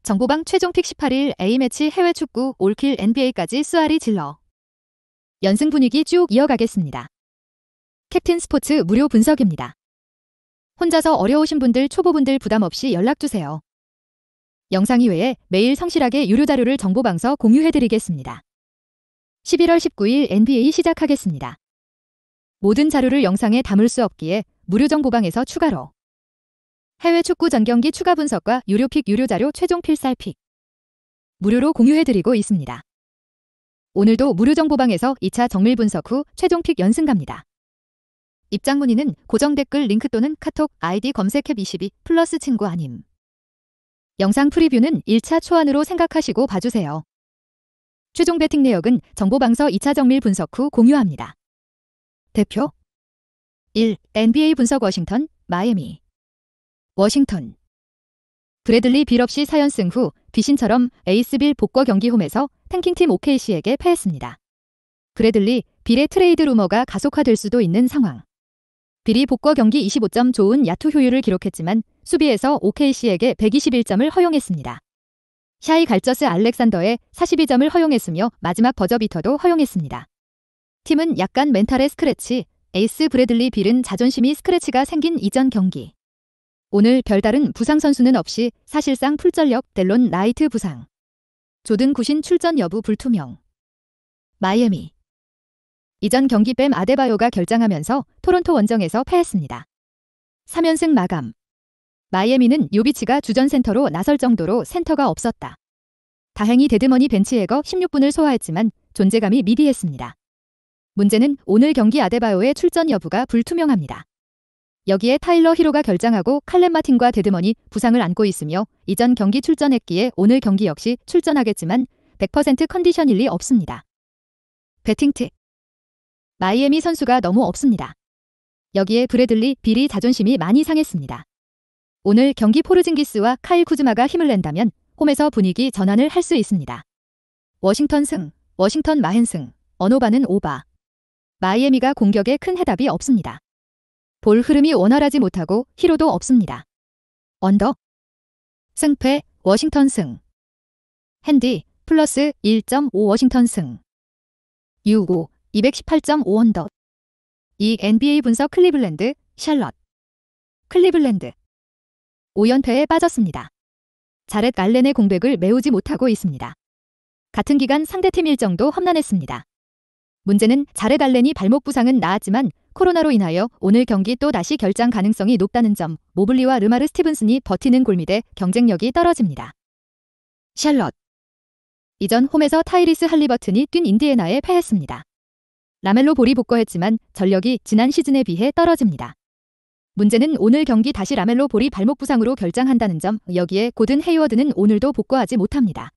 정보방 최종 픽 18일 A매치 해외 축구 올킬 NBA까지 쏘아리 질러. 연승 분위기 쭉 이어가겠습니다. 캡틴 스포츠 무료 분석입니다. 혼자서 어려우신 분들 초보분들 부담 없이 연락주세요. 영상 이외에 매일 성실하게 유료 자료를 정보방서 공유해드리겠습니다. 11월 19일 NBA 시작하겠습니다. 모든 자료를 영상에 담을 수 없기에 무료 정보방에서 추가로 해외 축구 전경기 추가 분석과 유료 픽 유료 자료 최종 필살 픽 무료로 공유해드리고 있습니다. 오늘도 무료 정보방에서 2차 정밀 분석 후 최종 픽 연승 갑니다. 입장 문의는 고정 댓글 링크 또는 카톡 아이디 검색앱 22 플러스 친구 아님. 영상 프리뷰는 1차 초안으로 생각하시고 봐주세요. 최종 배팅 내역은 정보방서 2차 정밀 분석 후 공유합니다. 대표 1. NBA 분석 워싱턴, 마이애미. 워싱턴. 브래들리 빌 없이 4연승 후 비신처럼 에이스빌 복거 경기 홈에서 탱킹팀 OKC에게 패했습니다. 브래들리, 빌의 트레이드 루머가 가속화될 수도 있는 상황. 빌이 복거 경기 25점 좋은 야투 효율을 기록했지만 수비에서 OKC에게 121점을 허용했습니다. 샤이 갈저스 알렉산더의 42점을 허용했으며 마지막 버저비터도 허용했습니다. 팀은 약간 멘탈의 스크래치, 에이스 브래들리 빌은 자존심이 스크래치가 생긴 이전 경기. 오늘 별다른 부상 선수는 없이 사실상 풀전력 델론 라이트 부상. 조든 구신 출전 여부 불투명. 마이애미. 이전 경기 뱀 아데바요가 결장하면서 토론토 원정에서 패했습니다. 3연승 마감. 마이애미는 요비치가 주전 센터로 나설 정도로 센터가 없었다. 다행히 데드머니 벤치에거 16분을 소화했지만 존재감이 미비했습니다. 문제는 오늘 경기 아데바요의 출전 여부가 불투명합니다. 여기에 타일러 히로가 결장하고 칼렌 마틴과 데드머니 부상을 안고 있으며 이전 경기 출전했기에 오늘 경기 역시 출전하겠지만 100% 컨디션일 리 없습니다. 배팅 팁. 마이애미 선수가 너무 없습니다. 여기에 브래들리, 빌이 자존심이 많이 상했습니다. 오늘 경기 포르징기스와 카일 쿠즈마가 힘을 낸다면 홈에서 분위기 전환을 할 수 있습니다. 워싱턴 승, 워싱턴 마헨승, 언오바는 오바. 마이애미가 공격에 큰 해답이 없습니다. 볼 흐름이 원활하지 못하고 히로도 없습니다. 언더. 승패, 워싱턴 승. 핸디, 플러스 1.5 워싱턴 승. 유고, 218.5 언더. 2. NBA 분석 클리블랜드, 샬럿. 클리블랜드. 5연패에 빠졌습니다. 자렛 알렌의 공백을 메우지 못하고 있습니다. 같은 기간 상대팀 일정도 험난했습니다. 문제는 자렛 알렌이 발목 부상은 나았지만 코로나로 인하여 오늘 경기 또 다시 결장 가능성이 높다는 점, 모블리와 르마르 스티븐슨이 버티는 골밑에 경쟁력이 떨어집니다. 샬럿. 이전 홈에서 타이리스 할리버튼이 뛴 인디애나에 패했습니다. 라멜로 볼이 복거했지만 전력이 지난 시즌에 비해 떨어집니다. 문제는 오늘 경기 다시 라멜로 볼이 발목 부상으로 결장한다는 점, 여기에 고든 헤이워드는 오늘도 복거하지 못합니다.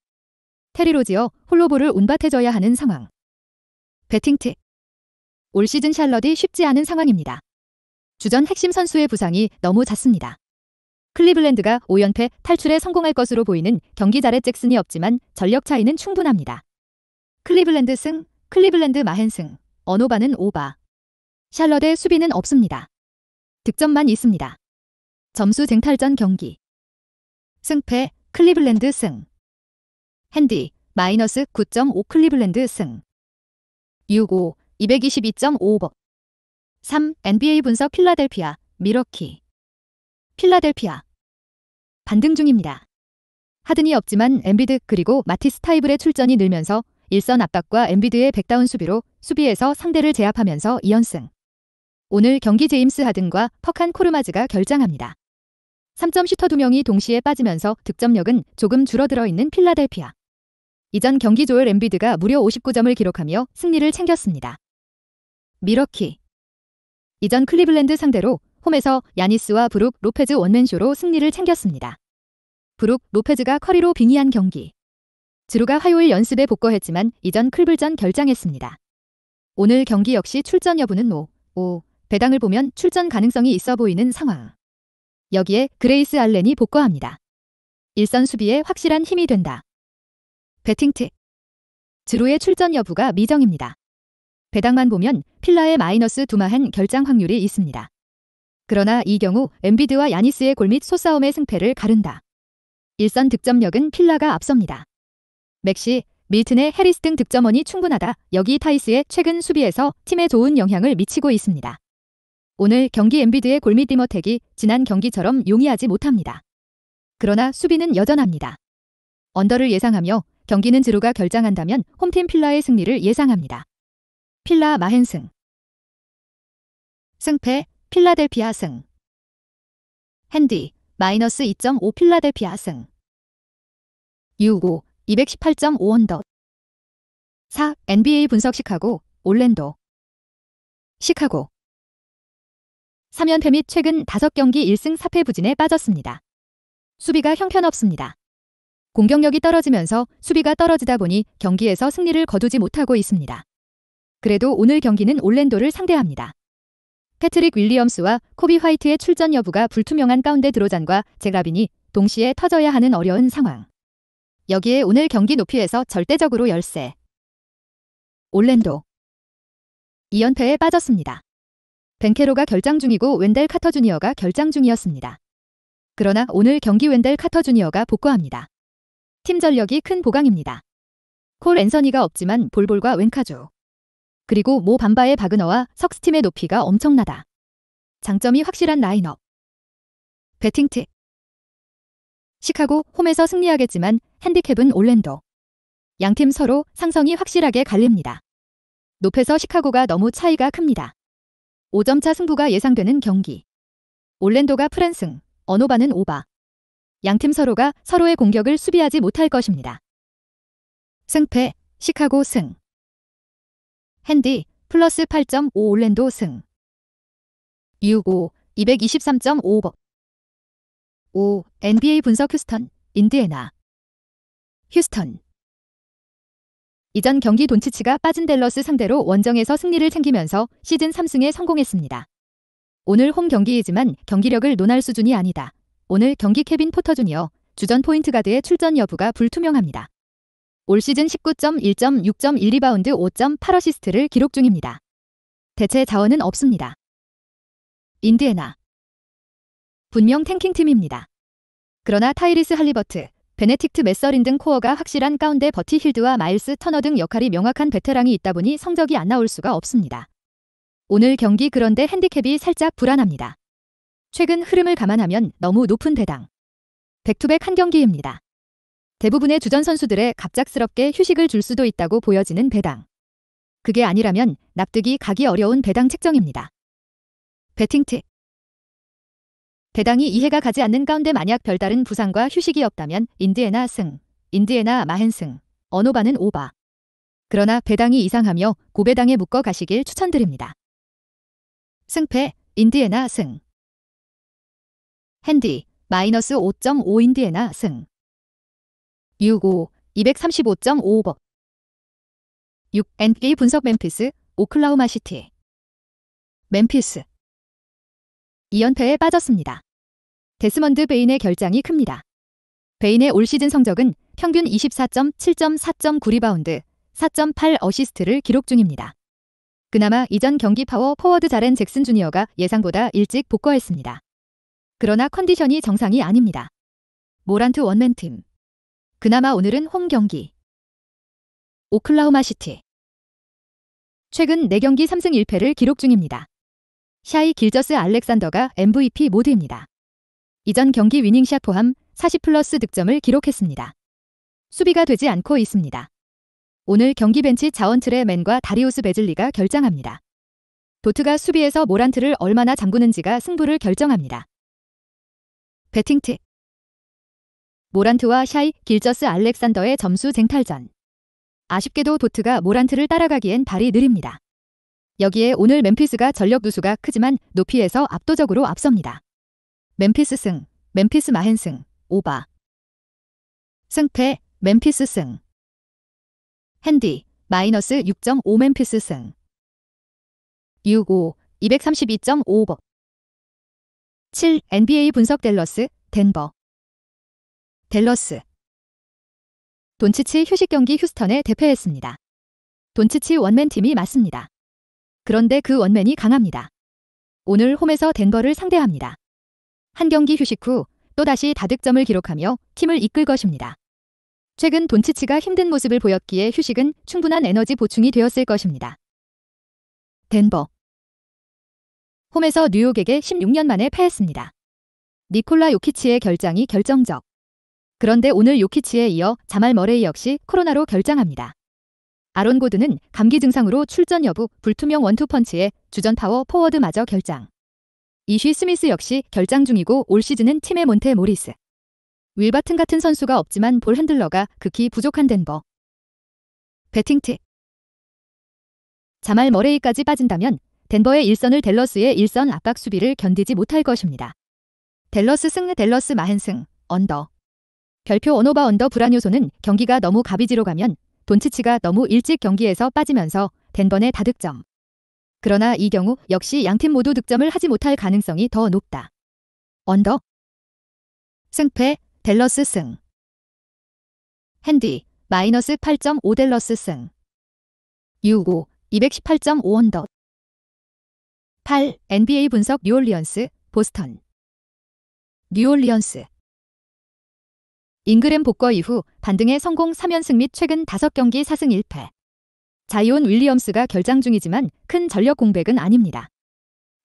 테리 로지어, 홀로 볼을 운받해줘야 하는 상황. 배팅 팁. 올 시즌 샬럿이 쉽지 않은 상황입니다. 주전 핵심 선수의 부상이 너무 잦습니다. 클리블랜드가 5연패 탈출에 성공할 것으로 보이는 경기 자렛 잭슨이 없지만 전력 차이는 충분합니다. 클리블랜드 승, 클리블랜드 마헨승, 언오바는 오바. 샬럿의 수비는 없습니다. 득점만 있습니다. 점수 쟁탈전 경기. 승패, 클리블랜드 승. 핸디, 마이너스 9.5 클리블랜드 승. 유고, 222.5버. 3. NBA 분석 필라델피아, 미러키. 필라델피아. 반등 중입니다. 하든이 없지만 엠비드 그리고 마티스 타이블의 출전이 늘면서 일선 압박과 엠비드의 백다운 수비로 수비에서 상대를 제압하면서 2연승. 오늘 경기 제임스 하든과 퍼칸 코르마즈가 결장합니다. 3점 슈터 2명이 동시에 빠지면서 득점력은 조금 줄어들어 있는 필라델피아. 이전 경기 조엘 엠비드가 무려 59점을 기록하며 승리를 챙겼습니다. 미러키. 이전 클리블랜드 상대로 홈에서 야니스와 브룩 로페즈 원맨쇼로 승리를 챙겼습니다. 브룩 로페즈가 커리로 빙의한 경기. 지루가 화요일 연습에 복거했지만 이전 클블전 결장했습니다. 오늘 경기 역시 출전 여부는 5. 배당을 보면 출전 가능성이 있어 보이는 상황. 여기에 그레이스 알렌이 복거합니다. 일선 수비에 확실한 힘이 된다. 배팅 팁. 지루의 출전 여부가 미정입니다. 배당만 보면 필라의 마이너스 2마헨 결장 확률이 있습니다. 그러나 이 경우 엠비드와 야니스의 골 및 소싸움의 승패를 가른다. 일선 득점력은 필라가 앞섭니다. 맥시, 밀튼의 해리스 등 득점원이 충분하다. 여기 타이스의 최근 수비에서 팀에 좋은 영향을 미치고 있습니다. 오늘 경기 엔비드의 골밑 디머택이 지난 경기처럼 용이하지 못합니다. 그러나 수비는 여전합니다. 언더를 예상하며 경기는 드루가 결장한다면 홈팀 필라의 승리를 예상합니다. 필라 마헨승. 승패 필라델피아 승. 핸디 마이너스 2.5 필라델피아 승. 유고 218.5 언더. 4. NBA 분석 시카고 올랜도. 시카고 3연패 및 최근 5경기 1승 4패 부진에 빠졌습니다. 수비가 형편없습니다. 공격력이 떨어지면서 수비가 떨어지다 보니 경기에서 승리를 거두지 못하고 있습니다. 그래도 오늘 경기는 올랜도를 상대합니다. 패트릭 윌리엄스와 코비 화이트의 출전 여부가 불투명한 가운데 드로잔과 잭 라빈이 동시에 터져야 하는 어려운 상황. 여기에 오늘 경기 높이에서 절대적으로 열세. 올랜도 2연패에 빠졌습니다. 벤케로가 결장 중이고 웬델 카터 주니어가 결장 중이었습니다. 그러나 오늘 경기 웬델 카터 주니어가 복구합니다. 팀 전력이 큰 보강입니다. 콜 앤서니가 없지만 볼볼과 웬카주. 그리고 모 밤바의 바그너와 석스팀의 높이가 엄청나다. 장점이 확실한 라인업. 배팅 팁. 시카고 홈에서 승리하겠지만 핸디캡은 올랜도. 양팀 서로 상성이 확실하게 갈립니다. 높에서 시카고가 너무 차이가 큽니다. 5점차 승부가 예상되는 경기. 올랜도가 프랜승, 어노바는 오바. 양팀 서로가 서로의 공격을 수비하지 못할 것입니다. 승패 시카고 승. 핸디 플러스 8.5 올랜도 승. 유고 223.5버. 5. NBA 분석 휴스턴, 인디애나. 휴스턴. 이전 경기 돈치치가 빠진 댈러스 상대로 원정에서 승리를 챙기면서 시즌 3승에 성공했습니다. 오늘 홈 경기이지만 경기력을 논할 수준이 아니다. 오늘 경기 케빈 포터 주니어, 주전 포인트 가드의 출전 여부가 불투명합니다. 올 시즌 19.1점, 6.1 리바운드, 5.8 어시스트를 기록 중입니다. 대체 자원은 없습니다. 인디애나. 분명 탱킹팀입니다. 그러나 타이리스 할리버트, 베네틱트 메서린 등 코어가 확실한 가운데 버티 힐드와 마일스 터너 등 역할이 명확한 베테랑이 있다 보니 성적이 안 나올 수가 없습니다. 오늘 경기 그런데 핸디캡이 살짝 불안합니다. 최근 흐름을 감안하면 너무 높은 배당. 백투백 한 경기입니다. 대부분의 주전 선수들의 갑작스럽게 휴식을 줄 수도 있다고 보여지는 배당. 그게 아니라면 납득이 가기 어려운 배당 책정입니다. 배팅 팁. 배당이 이해가 가지 않는 가운데 만약 별다른 부상과 휴식이 없다면 인디애나 승, 인디애나 마헨승, 어노바는 오바. 그러나 배당이 이상하며 고배당에 묶어 가시길 추천드립니다. 승패 인디애나 승. 핸디 마이너스 5.5 인디애나 승. 유고 235.5버. 6. NBA 분석 멤피스, 오클라호마 시티. 멤피스 2연패에 빠졌습니다. 데스먼드 베인의 결장이 큽니다. 베인의 올 시즌 성적은 평균 24.7점, 4.9 리바운드, 4.8 어시스트를 기록 중입니다. 그나마 이전 경기 파워 포워드 자렌 잭슨 주니어가 예상보다 일찍 복귀했습니다. 그러나 컨디션이 정상이 아닙니다. 모란트 원맨팀. 그나마 오늘은 홈 경기. 오클라호마 시티. 최근 4경기 3승 1패를 기록 중입니다. 샤이 길저스 알렉산더가 MVP 모드입니다. 이전 경기 위닝샷 포함 40플러스 득점을 기록했습니다. 수비가 되지 않고 있습니다. 오늘 경기 벤치 자원틀의 맨과 다리우스 베즐리가 결장합니다. 도트가 수비에서 모란트를 얼마나 잠그는지가 승부를 결정합니다. 배팅 팁. 모란트와 샤이, 길저스 알렉산더의 점수 쟁탈전. 아쉽게도 도트가 모란트를 따라가기엔 발이 느립니다. 여기에 오늘 멤피스가 전력 누수가 크지만 높이에서 압도적으로 앞섭니다. 멤피스 승, 멤피스 마헨승, 오바. 승패, 멤피스 승. 핸디, 마이너스 6.5 멤피스 승. 유고, 232.5버. 7. NBA 분석 댈러스, 덴버. 댈러스. 돈치치 휴식 경기 휴스턴에 대패했습니다. 돈치치 원맨팀이 맞습니다. 그런데 그 원맨이 강합니다. 오늘 홈에서 덴버를 상대합니다. 한 경기 휴식 후 또다시 다득점을 기록하며 팀을 이끌 것입니다. 최근 돈치치가 힘든 모습을 보였기에 휴식은 충분한 에너지 보충이 되었을 것입니다. 덴버. 홈에서 뉴욕에게 16년 만에 패했습니다. 니콜라 요키치의 결장이 결정적. 그런데 오늘 요키치에 이어 자말 머레이 역시 코로나로 결장합니다. 아론 고든은 감기 증상으로 출전 여부 불투명 원투펀치에 주전 파워 포워드마저 결장. 이쉬 스미스 역시 결장 중이고 올 시즌은 팀의 몬테 모리스. 윌바튼 같은 선수가 없지만 볼 핸들러가 극히 부족한 덴버. 배팅 팁. 자말 머레이까지 빠진다면 덴버의 일선을 댈러스의 일선 압박 수비를 견디지 못할 것입니다. 댈러스 승, 댈러스 마흔 승, 언더. 별표 언오바 언더 불안 요소는 경기가 너무 가비지로 가면 돈치치가 너무 일찍 경기에서 빠지면서 덴버 내 다득점. 그러나 이 경우 역시 양팀 모두 득점을 하지 못할 가능성이 더 높다. 언더. 승패, 댈러스 승. 핸디, 마이너스 8.5 댈러스 승. 유고, 218.5 언더. 8. NBA 분석 뉴올리언스, 보스턴. 뉴올리언스. 잉그램 복거 이후 반등의 성공 3연승 및 최근 5경기 4승 1패. 자이온 윌리엄스가 결장 중이지만 큰 전력 공백은 아닙니다.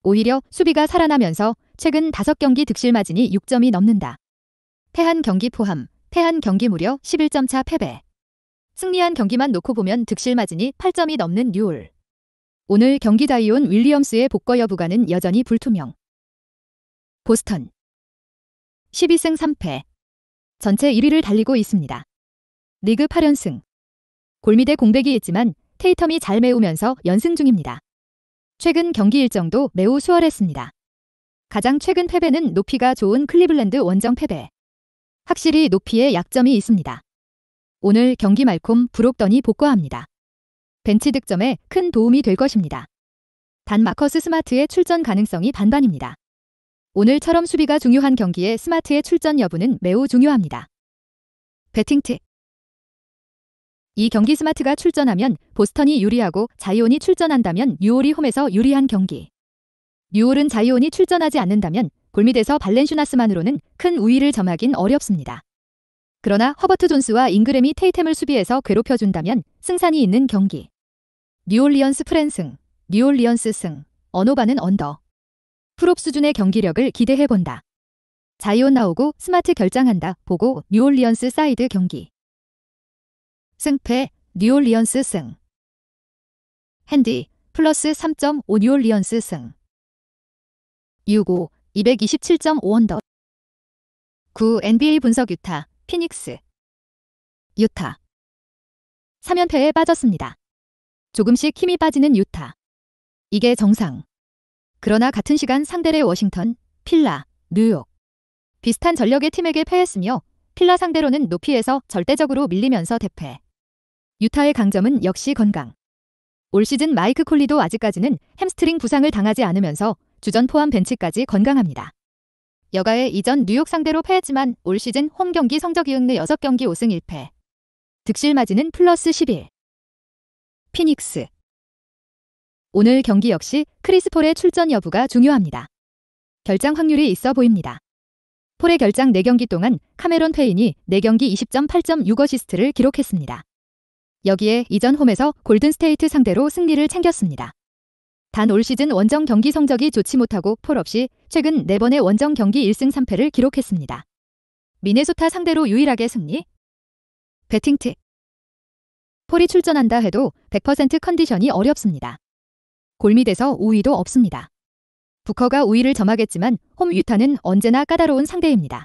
오히려 수비가 살아나면서 최근 5경기 득실 마진이 6점이 넘는다. 패한 경기 포함, 패한 경기 무려 11점 차 패배. 승리한 경기만 놓고 보면 득실 마진이 8점이 넘는 뉴올. 오늘 경기 자이온 윌리엄스의 복거 여부가는 여전히 불투명. 보스턴. 12승 3패. 전체 1위를 달리고 있습니다. 리그 8연승. 골밑에 공백이 있지만 테이텀이 잘 메우면서 연승 중입니다. 최근 경기 일정도 매우 수월했습니다. 가장 최근 패배는 높이가 좋은 클리블랜드 원정 패배. 확실히 높이에 약점이 있습니다. 오늘 경기 말콤 브록던이 복거합니다. 벤치 득점에 큰 도움이 될 것입니다. 단 마커스 스마트의 출전 가능성이 반반입니다. 오늘처럼 수비가 중요한 경기에 스마트의 출전 여부는 매우 중요합니다. 배팅 팁. 이 경기 스마트가 출전하면 보스턴이 유리하고 자이온이 출전한다면 뉴올이 홈에서 유리한 경기. 뉴올은 자이온이 출전하지 않는다면 골밑에서 발렌슈나스만으로는 큰 우위를 점하긴 어렵습니다. 그러나 허버트 존스와 잉그램이 테이템을 수비해서 괴롭혀준다면 승산이 있는 경기. 뉴올리언스 프랜승, 뉴올리언스 승, 언오바는 언더. 프롭 수준의 경기력을 기대해본다. 자이온 나오고 스마트 결장한다 보고 뉴올리언스 사이드 경기. 승패, 뉴올리언스 승. 핸디, 플러스 3.5 뉴올리언스 승. 유고, 227.5 언더. 9. NBA 분석 유타, 피닉스. 유타. 3연패에 빠졌습니다. 조금씩 힘이 빠지는 유타. 이게 정상. 그러나 같은 시간 상대의 워싱턴, 필라, 뉴욕. 비슷한 전력의 팀에게 패했으며 필라 상대로는 높이에서 절대적으로 밀리면서 대패. 유타의 강점은 역시 건강. 올 시즌 마이크 콜리도 아직까지는 햄스트링 부상을 당하지 않으면서 주전 포함 벤치까지 건강합니다. 여가에 이전 뉴욕 상대로 패했지만 올 시즌 홈 경기 성적이 흑내 6경기 5승 1패. 득실 마진은 플러스 11. 피닉스. 오늘 경기 역시 크리스 폴의 출전 여부가 중요합니다. 결장 확률이 있어 보입니다. 폴의 결장 4경기 동안 카메론 페인이 4경기 20.8.6 어시스트를 기록했습니다. 여기에 이전 홈에서 골든스테이트 상대로 승리를 챙겼습니다. 단 올 시즌 원정 경기 성적이 좋지 못하고 폴 없이 최근 4번의 원정 경기 1승 3패를 기록했습니다. 미네소타 상대로 유일하게 승리? 배팅 팁. 폴이 출전한다 해도 100% 컨디션이 어렵습니다. 골밑에서 우위도 없습니다. 부커가 우위를 점하겠지만 홈 유타는 언제나 까다로운 상대입니다.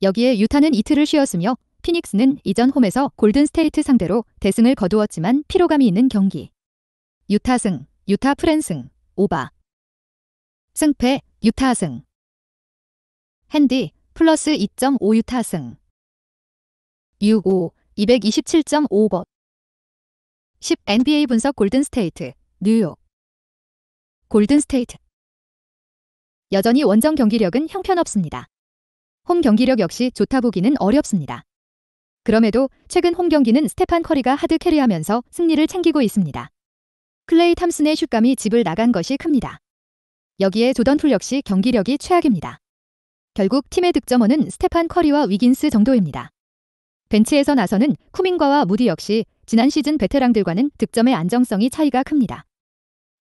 여기에 유타는 이틀을 쉬었으며 피닉스는 이전 홈에서 골든스테이트 상대로 대승을 거두었지만 피로감이 있는 경기. 유타 승, 유타 프랜승, 오바. 승패, 유타 승. 핸디, 플러스 2.5 유타 승. 유고, 227.5버. 10. NBA 분석 골든스테이트, 뉴욕. 골든스테이트. 여전히 원정 경기력은 형편없습니다. 홈 경기력 역시 좋다 보기는 어렵습니다. 그럼에도 최근 홈 경기는 스테판 커리가 하드 캐리하면서 승리를 챙기고 있습니다. 클레이 탐슨의 슛감이 집을 나간 것이 큽니다. 여기에 조던 풀 역시 경기력이 최악입니다. 결국 팀의 득점원은 스테판 커리와 위긴스 정도입니다. 벤치에서 나서는 쿠밍과와 무디 역시 지난 시즌 베테랑들과는 득점의 안정성이 차이가 큽니다.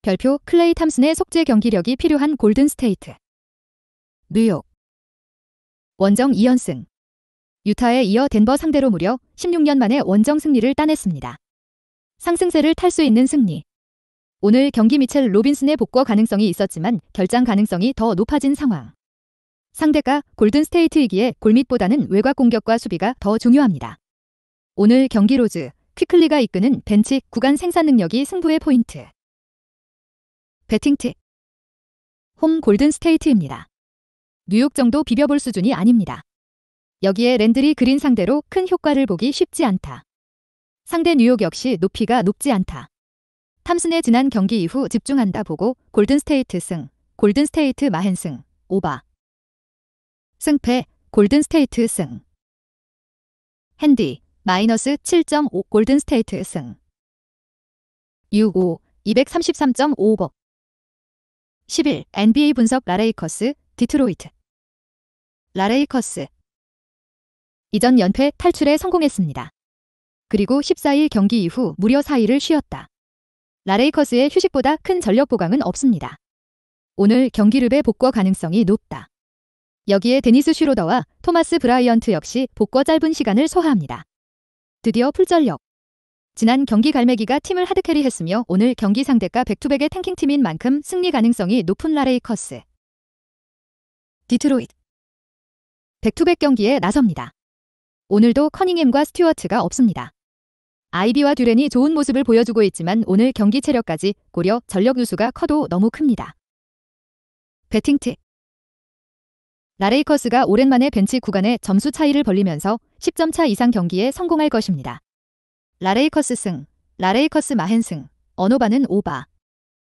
별표 클레이 탐슨의 속죄 경기력이 필요한 골든 스테이트. 뉴욕. 원정 2연승. 유타에 이어 덴버 상대로 무려 16년 만에 원정 승리를 따냈습니다. 상승세를 탈 수 있는 승리. 오늘 경기 미첼 로빈슨의 복구 가능성이 있었지만 결장 가능성이 더 높아진 상황. 상대가 골든 스테이트이기에 골밑보다는 외곽 공격과 수비가 더 중요합니다. 오늘 경기 로즈, 퀴클리가 이끄는 벤치 구간 생산 능력이 승부의 포인트. 배팅 팁. 홈 골든 스테이트입니다. 뉴욕 정도 비벼볼 수준이 아닙니다. 여기에 랜드리 그린 상대로 큰 효과를 보기 쉽지 않다. 상대 뉴욕 역시 높이가 높지 않다. 탐슨의 지난 경기 이후 집중한다 보고 골든 스테이트 승, 골든 스테이트 마헨승, 오바. 승패, 골든 스테이트 승. 핸디, 마이너스 7.5 골든 스테이트 승. 6-5, 233.5버. 11. NBA 분석 라레이커스, 디트로이트. 라레이커스. 이전 연패 탈출에 성공했습니다. 그리고 14일 경기 이후 무려 4일을 쉬었다. 라레이커스의 휴식보다 큰 전력 보강은 없습니다. 오늘 경기룹의 복구 가능성이 높다. 여기에 데니스 슈로더와 토마스 브라이언트 역시 복구 짧은 시간을 소화합니다. 드디어 풀전력. 지난 경기 갈매기가 팀을 하드캐리했으며 오늘 경기 상대가 백투백의 탱킹팀인 만큼 승리 가능성이 높은 라레이커스. 디트로이트. 백투백 경기에 나섭니다. 오늘도 커닝햄과 스튜어트가 없습니다. 아이비와 듀렌이 좋은 모습을 보여주고 있지만 오늘 경기 체력까지 고려 전력 누수가 커도 너무 큽니다. 배팅 팁. 라레이커스가 오랜만에 벤치 구간에 점수 차이를 벌리면서 10점 차 이상 경기에 성공할 것입니다. 라레이커스 승, 라레이커스 마헨승, 언오바는 오바.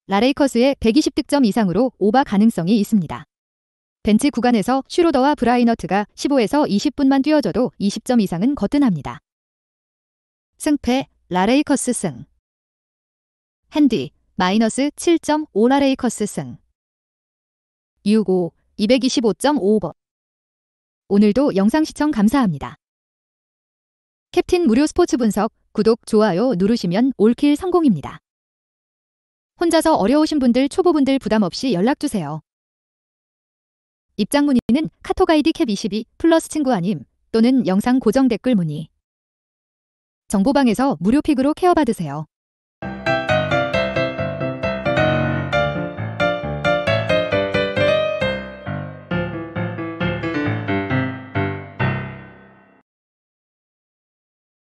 라레이커스의 120득점 이상으로 오바 가능성이 있습니다. 벤치 구간에서 슈로더와 브라이너트가 15에서 20분만 뛰어줘도 20점 이상은 거뜬합니다. 승패, 라레이커스 승. 핸디, 마이너스 7.5 라레이커스 승. 6-5, 225.5버. 오늘도 영상 시청 감사합니다. 캡틴 무료 스포츠 분석, 구독, 좋아요 누르시면 올킬 성공입니다. 혼자서 어려우신 분들, 초보분들 부담 없이 연락주세요. 입장 문의는 카톡 아이디 캡22 플러스 친구 아님 또는 영상 고정 댓글 문의. 정보방에서 무료 픽으로 케어받으세요.